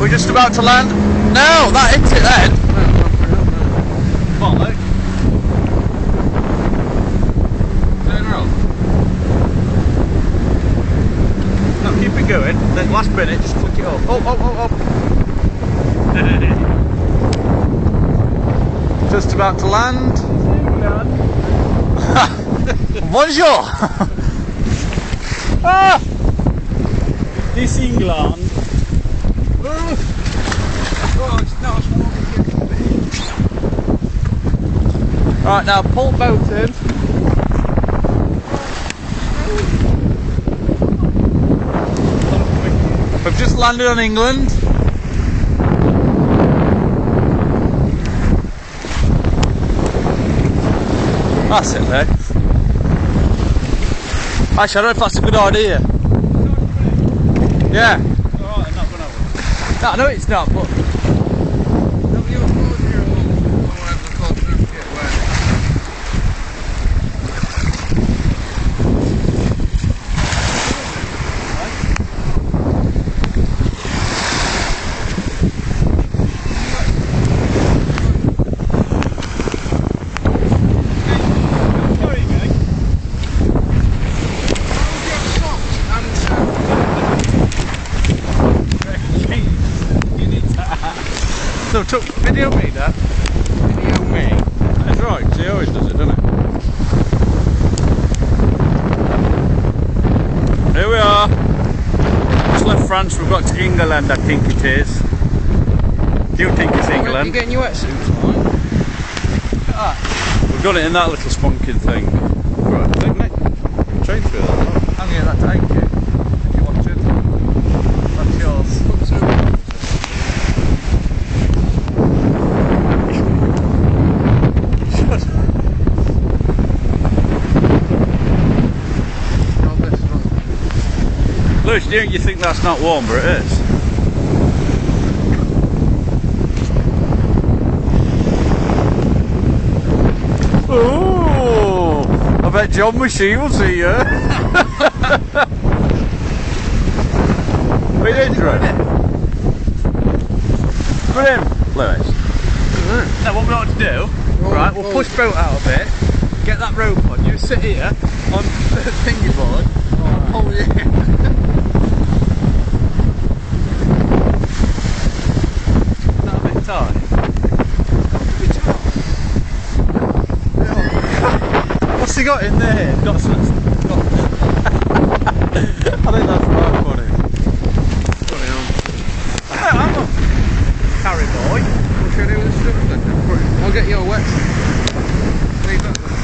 We're just about to land. No, that hits it then. Come on, Luke. Turn her on. No, keep it going. Then last minute, just flick it up. Oh. Just about to land. Bonjour. Ah! This England. Right, now pull boat in. We've just landed on England. That's it then. Actually, I don't know if that's a good idea. Yeah. Alright, I'm not going over. No, it's not, but... So, video me, Dad. Video me. That's right, because he always does it, doesn't he? Here we are. Just left France, we've got to England, I think it is. Do you think it's England? You're getting your wetsuits on. Look at that. We've got it in that little spunking thing. Right, isn't it? Change through that. I'm going to get that tank in. If you want it. That's yours. Lewis, don't you think that's not warm, but it is? Oh, I bet John Machine will see you. We did, Drew. Put in, Lewis. Now what we ought to do, right, we'll push boat out a bit, get that rope on, you sit here on the thingy board, and pull you in. Is that a bit tight? What's he got in there? Got some. I think that's right, buddy. I'm a carry boy. What should I do with the stuff then? I'll get your wetsuit. Leave that there.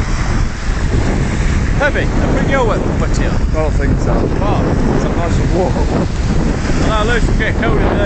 Heavy, I bring your wet here. I don't think so. Oh, It's a nice and warm. well, now Lewis will get cold in there.